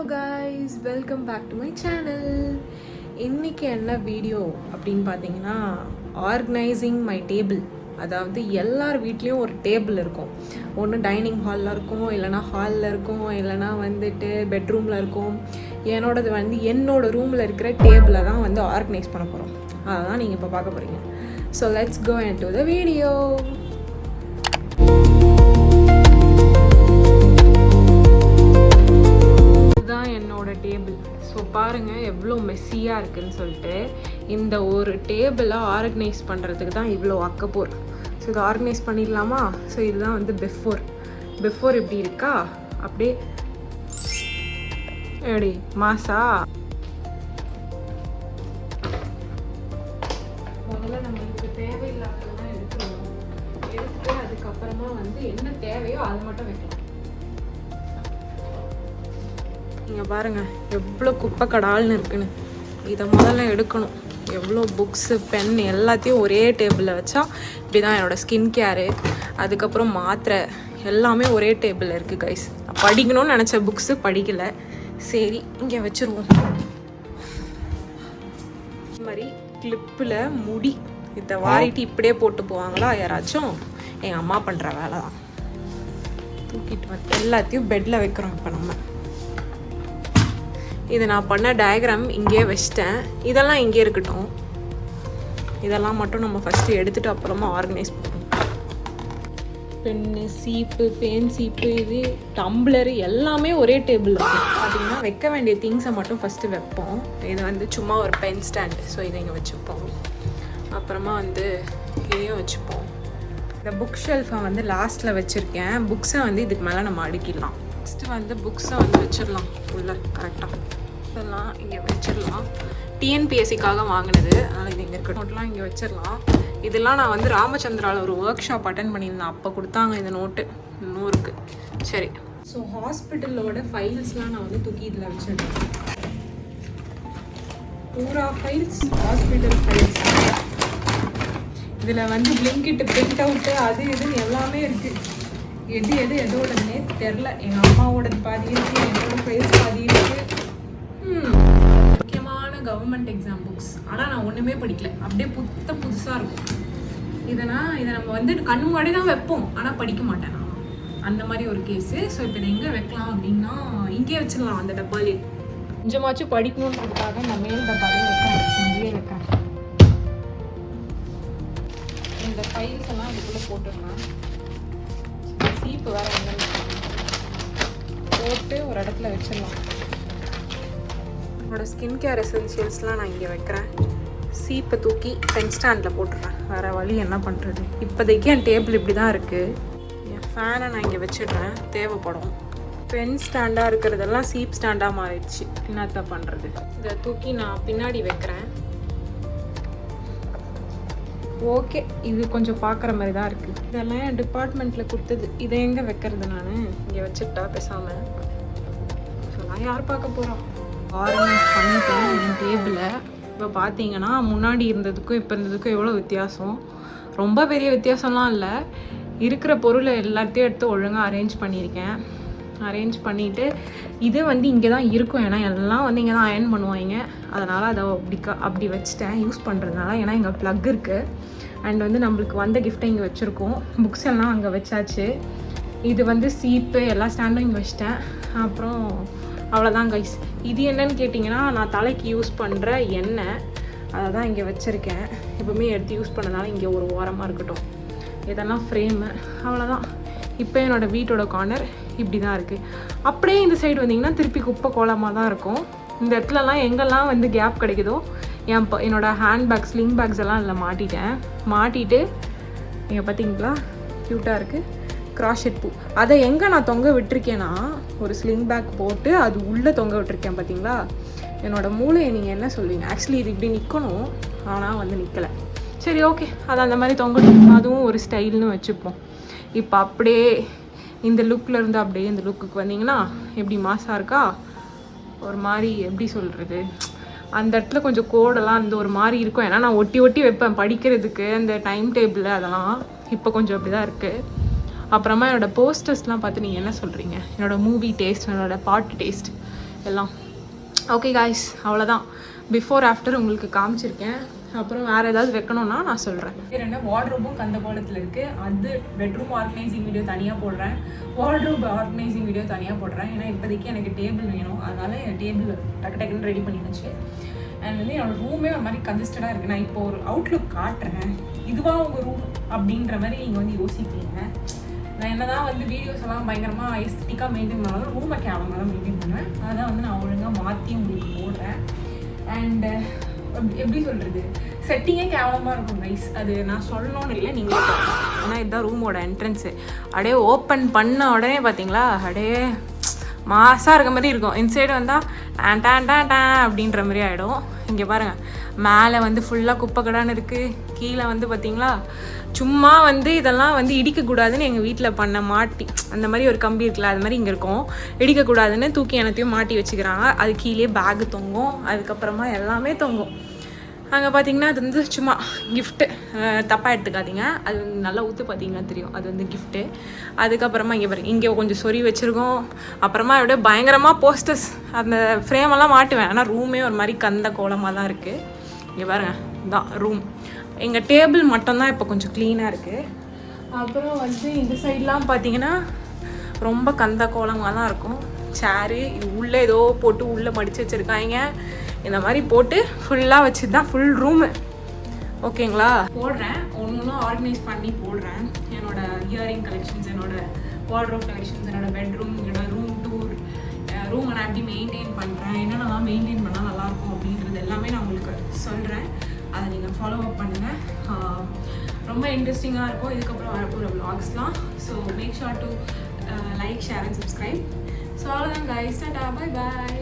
Hello guys, welcome back to my channel. இன்னைக்கு என்ன video அப்படின்னு பார்த்தீங்கன்னா ஆர்கனைசிங் மை டேபிள். அதாவது எல்லார் வீட்லேயும் ஒரு டேபிள் இருக்கும். ஒன்று டைனிங் ஹாலில் இருக்கும், இல்லைனா ஹாலில் இருக்கும், இல்லைனா வந்துட்டு பெட்ரூமில் இருக்கும். என்னோடது வந்து என்னோடய ரூமில் இருக்கிற டேபிளை தான் வந்து ஆர்கனைஸ் பண்ண போகிறோம். அதை தான் நீங்கள் இப்போ பார்க்க போகிறீங்க. So let's go into the video. என்னோட டேபிள். ஸோ பாருங்கள் எவ்வளோ மெஸ்ஸியாக இருக்குதுன்னு சொல்லிட்டு. இந்த ஒரு டேபிளை ஆர்கனைஸ் பண்ணுறதுக்கு தான் இவ்வளோ அக்கப்போர். ஸோ இதை ஆர்கனைஸ் பண்ணிடலாமா? ஸோ இதுதான் வந்து பிஃபோர் இப்படி இருக்கா, அப்படியே எப்படி மாசா. முதல்ல நம்மளுக்கு தேவையில்லாததெல்லாம் எடுத்துட்டு அதுக்கப்புறமா வந்து என்ன தேவையோ அது மட்டும் வைக்கலாம். நீங்கள் பாருங்கள் எவ்வளோ குப்பை கடால்னு இருக்குன்னு. இதை முதல்ல எடுக்கணும். எவ்வளோ புக்ஸு பென் எல்லாத்தையும் ஒரே டேபிளில் வச்சா இப்படி தான் என்னோடய ஸ்கின் கேரு, அதுக்கப்புறம் மாத்திரை எல்லாமே ஒரே டேபிளில் இருக்குது கைஸ். நான் படிக்கணும்னு நினச்ச புக்ஸு படிக்கலை. சரி இங்கே வச்சுருவோம். இது மாதிரி கிளிப்பில் முடி இதை வாரிட்டு இப்படியே போட்டு போவாங்களா யாராச்சும்? எங்கள் அம்மா பண்ணுற வேலை தான். தூக்கிட்டு வந்து எல்லாத்தையும் பெட்டில் வைக்கிறோம். இப்போ நம்ம இது நான் பண்ண டயக்ராம் இங்கேயே வச்சிட்டேன். இதெல்லாம் இங்கே இருக்கட்டும். இதெல்லாம் மட்டும் நம்ம ஃபஸ்ட்டு எடுத்துகிட்டு அப்புறமா ஆர்கனைஸ் பண்ணுவோம். பென்னு, சீப்பு, பேன் சீப்பு, இது டம்ளரு எல்லாமே ஒரே டேபிள் இருக்கும். பார்த்தீங்கன்னா வைக்க வேண்டிய திங்ஸை மட்டும் ஃபஸ்ட்டு வைப்போம். இது வந்து சும்மா ஒரு பென் ஸ்டாண்டு. ஸோ இதை இங்கே வச்சுப்போம். அப்புறமா வந்து இதையும் வச்சுப்போம். இந்த புக் ஷெல்ஃபை வந்து லாஸ்ட்டில் வச்சுருக்கேன். புக்ஸை வந்து இதுக்கு மேலே நம்ம அடுக்கிடலாம். ஃபஸ்ட்டு வந்து புக்ஸை வந்து வச்சிடலாம் உள்ள கரெக்டாக. இதெல்லாம் இங்கே வச்சிடலாம். டிஎன்பிஎஸ்சிக்காக வாங்கினது, அதனால் இது இங்கே இருக்க நோட்லாம் இங்கே வச்சிடலாம். இதெல்லாம் நான் வந்து ராமச்சந்திராவில் ஒரு ஒர்க் ஷாப் அட்டன் பண்ணியிருந்தேன். அப்போ கொடுத்தாங்க இந்த நோட்டு. இன்னும் இருக்குது. சரி, ஸோ ஹாஸ்பிட்டலோட ஃபைல்ஸ்லாம் நான் வந்து தூக்கி இதில் வச்சிருக்கேன். பூரா ஃபைல்ஸ் ஹாஸ்பிட்டல் ஃபைல்ஸ். இதில் வந்து பிளிங்கிட் பிரிண்ட் அவுட்டு அது இதுன்னு எல்லாமே இருக்குது. எதோடனே தெரில. எங்கள் அம்மாவோடது பாதி இருக்குது, என்னோட ஃபைல்ஸ் பாதி இருக்குது. முக்கியமான கவர்மெண்ட் எக்ஸாம் புக்ஸ். ஆனால் நான் ஒன்றுமே படிக்கல. அப்படியே புதுசாக இருக்கும். இதை நம்ம வந்து கண் முன்னாடி தான் வைப்போம், ஆனால் படிக்க மாட்டேன் நான். அந்த மாதிரி ஒரு கேஸு. ஸோ இப்போ இதை எங்கே வைக்கலாம் அப்படின்னா இங்கேயே வச்சிடலாம். அந்த டப்பாலே கொஞ்சமாச்சும் படிக்கணுன்றதுக்காக நான் மேல் டப்பாலே வைக்கிறேன். இங்கேயே வைக்கிறேன். இந்த ஃபைல்ஸ் எல்லாம் இதுக்குள்ளே போட்டுடலாம். சீப்பு வேறு எங்கே போட்டு ஒரு இடத்துல வச்சிடலாம். என்னோடய ஸ்கின் கேர் எசென்ஷியல்ஸ்லாம் நான் இங்கே வைக்கிறேன். சீப்பை தூக்கி பென் ஸ்டாண்டில் போட்டுடுறேன். வேறு வழி என்ன பண்ணுறது? இப்போதைக்கு என் டேபிள் இப்படி தான் இருக்குது. என் ஃபேனை நான் இங்கே வச்சிடுறேன், தேவைப்படும். பென் ஸ்டாண்டாக இருக்கிறதெல்லாம் சீப் ஸ்டாண்டாக மாறிடுச்சு. என்னத்த பண்ணுறது? இதை தூக்கி நான் பின்னாடி வைக்கிறேன். ஓகே, இது கொஞ்சம் பார்க்குற மாதிரி தான் இருக்குது. இதெல்லாம் என் டிபார்ட்மெண்ட்டில் கொடுத்தது. இதை எங்கே வைக்கிறது? நான் இங்கே வச்சுட்டா பேசாமல். சொன்னால் யார் பார்க்க போகிறோம்? ஆர்கனைஸ் பண்ணிட்டேன் என் டேபிளை. இப்போ பார்த்தீங்கன்னா முன்னாடி இருந்ததுக்கும் இப்போ இருந்ததுக்கும் எவ்வளோ வித்தியாசம். ரொம்ப பெரிய வித்தியாசம்லாம் இல்லை. இருக்கிற பொருளை எல்லாத்தையும் எடுத்து ஒழுங்காக அரேஞ்ச் பண்ணியிருக்கேன். அரேஞ்ச் பண்ணிவிட்டு இது வந்து இங்கே தான் இருக்கும். ஏன்னா எல்லாம் வந்து இங்கே தான் அயர்ன் பண்ணுவாங்க. அதனால் அதை அப்படி வச்சுட்டேன் யூஸ் பண்ணுறதுனால. ஏன்னா இங்கே ப்ளக் இருக்குது. அண்ட் வந்து நம்மளுக்கு வந்த கிஃப்ட்டை இங்கே வச்சுருக்கோம். புக்ஸ் எல்லாம் அங்கே வச்சாச்சு. இது வந்து சீப்பு எல்லா ஸ்டாண்டும் இங்கே வச்சிட்டேன். அப்புறம் அவ்வளோதான் கைஸ். இது என்னன்னு கேட்டிங்கன்னா நான் தலைக்கு யூஸ் பண்ணுற எண்ணெய். அதை தான் இங்கே வச்சுருக்கேன். எப்பவுமே எடுத்து யூஸ் பண்ணதால இங்கே ஒரு ஓரமாக இருக்கட்டும். இதெல்லாம் ஃப்ரேமு. அவ்வளோதான். இப்போ என்னோடய வீட்டோட கார்னர் இப்படி தான் இருக்குது. அப்படியே இந்த சைடு வந்திங்கன்னா திருப்பி குப்பை கோலமாக தான் இருக்கும். இந்த இடத்துலலாம் எங்கெல்லாம் வந்து கேப் கிடைக்குதோ என்னோடய ஹேண்ட்பேக், ஸ்லிங் பேக்ஸ் எல்லாம் இதில் மாட்டிட்டு நீங்கள் பார்த்தீங்களா க்யூட்டாக இருக்குது. கிராஷெட் பூ அதை எங்கே நான் தொங்க விட்டுருக்கேன்னா ஒரு ஸ்லிங் பேக் போட்டு அது உள்ளே தொங்க விட்டுருக்கேன். பார்த்தீங்களா? என்னோடய மூளையை நீங்கள் என்ன சொல்லுவீங்க? ஆக்சுவலி இது இப்படி நிற்கணும், ஆனால் வந்து நிற்கலை. சரி ஓகே, அது அந்த மாதிரி தொங்கட்டும். அதுவும் ஒரு ஸ்டைல்னு வச்சுப்போம். இப்போ அப்படியே இந்த லுக்கில் இருந்து அப்படியே இந்த லுக்குக்கு வந்தீங்கன்னா எப்படி மாசாக இருக்கா? ஒரு மாதிரி எப்படி சொல்கிறது, அந்த இடத்துல கொஞ்சம் கோடெல்லாம் அந்த ஒரு மாதிரி இருக்கும். ஏன்னா நான் ஒட்டி வைப்பேன் படிக்கிறதுக்கு அந்த டைம் டேபிளில். அதெல்லாம் இப்போ கொஞ்சம் அப்படி தான் இருக்குது. அப்புறமா என்னோடய போஸ்டர்ஸ்லாம் பார்த்து நீங்கள் என்ன சொல்கிறீங்க? என்னோடய மூவி டேஸ்ட், என்னோடய பாட்டு டேஸ்ட் எல்லாம். ஓகே காய்ஸ், அவ்வளோதான். பிஃபோர் ஆஃப்டர் உங்களுக்கு காமிச்சிருக்கேன். அப்புறம் வேறு ஏதாவது வைக்கணும்னா நான் சொல்கிறேன். ரெண்டு வார்ட்ரோபும் கந்த கோலத்தில் இருக்குது. அது பெட்ரூம் ஆர்கனைசிங் வீடியோ தனியாக போடுறேன், வார்ட்ரோப் ஆர்கனைசிங் வீடியோ தனியாக போடுறேன். ஏன்னா இப்போதைக்கு எனக்கு டேபிள் வேணும், அதனால் என் டேபிள் டக்கு டக்குன்னு ரெடி பண்ணி வச்சு. அண்ட் வந்து என்னோடய ரூமே ஒரு மாதிரி கன்சிஸ்டடாக இருக்குது. நான் இப்போ ஒரு அவுட்லுக் காட்டுறேன், இதுவாக உங்கள் ரூம் அப்படின்ற மாதிரி நீங்கள் வந்து யோசிப்பீங்க. நான் என்ன தான் வந்து வீடியோஸ் எல்லாம் பயங்கரமாக எஸ்திட்டிக்காக மெயின்டைன் பண்ணாலும் ரூமை கேவலமாக தான் மெயின்டைன் பண்ணுவேன். அதான் வந்து நான் ஒழுங்காக மாற்றி உங்களுக்கு போடுறேன். அண்டு எப்படி சொல்கிறது, செட்டிங்கே கேவலமாக இருக்கும் கைஸ். அது நான் சொல்லணும்னு இல்லை, நீங்களே பார்க்கலாம். ஆனால் இதுதான் ரூமோட என்ட்ரன்ஸு. அப்படியே ஓப்பன் பண்ண உடனே பார்த்தீங்களா, அப்படியே மாசாக இருக்க மாதிரி இருக்கும். இன்சைடு வந்தால் டேன் டேன் டேன் டேன் அப்படின்ற மாதிரி ஆகிடும். இங்கே பாருங்கள், மேலே வந்து ஃபுல்லாக குப்பை கடான்னு இருக்குது. கீழே வந்து பார்த்தீங்களா, சும்மா வந்து இதெல்லாம் வந்து இடிக்கக்கூடாதுன்னு எங்கள் வீட்டில் பண்ண மாட்டி, அந்த மாதிரி ஒரு கம்பி இருக்குல்ல, அது மாதிரி இங்கே இருக்கும். இடிக்கக்கூடாதுன்னு தூக்கி எனத்தையும் மாட்டி வச்சுக்கிறாங்க. அது கீழே பேகு தொங்கும், அதுக்கப்புறமா எல்லாமே தொங்கும். அங்கே பார்த்தீங்கன்னா அது வந்து சும்மா கிஃப்ட்டு, தப்பாக எடுத்துக்காதீங்க. அது வந்து நல்லா ஊற்று பார்த்தீங்கன்னா தெரியும், அது வந்து கிஃப்ட்டு. அதுக்கப்புறமா இங்கே பாருங்க, இங்கே கொஞ்சம் சொறி வச்சுருக்கோம். அப்புறமா அப்படியே பயங்கரமாக போஸ்டர்ஸ், அந்த ஃப்ரேமெல்லாம் மாட்டுவேன். ஆனால் ரூமே ஒரு மாதிரி கந்த கோலமாக தான் இருக்குது. இங்கே பாருங்க, இதுதான் ரூம். எங்கள் டேபிள் மட்டும்தான் இப்போ கொஞ்சம் க்ளீனாக இருக்குது. அப்புறம் வந்து இந்த சைட்லாம் பார்த்தீங்கன்னா ரொம்ப கந்த கோலமாக தான் இருக்கும். சேரு இது உள்ளே ஏதோ போட்டு உள்ளே மடித்து வச்சுருக்காங்க. இந்த மாதிரி போட்டு ஃபுல்லாக வச்சு தான் ஃபுல் ரூமு. ஓகேங்களா, போடுறேன் ஒன்று ஆர்கனைஸ் பண்ணி போடுறேன். என்னோடய இயரிங் கலெக்ஷன்ஸ், என்னோடய வார்ட்ரோப் கலெக்ஷன்ஸ், என்னோடய பெட்ரூம், என்னோட ரூம் டூர், ரூமை நான் எப்படி மெயின்டைன் பண்ணுறேன், என்னென்னலாம் மெயின்டைன் பண்ணால் நல்லாயிருக்கும் அப்படின்றது எல்லாமே நான் உங்களுக்கு சொல்கிறேன். அதை நீங்கள் ஃபாலோ அப் பண்ணுங்கள். ரொம்ப இன்ட்ரெஸ்டிங்காக இருக்கும் இதுக்கப்புறம் வரப்போகிற vlogsலாம். So make sure to like, share and subscribe. So அவ்வளோதான் கைஸ், டாடா, பை பாய்.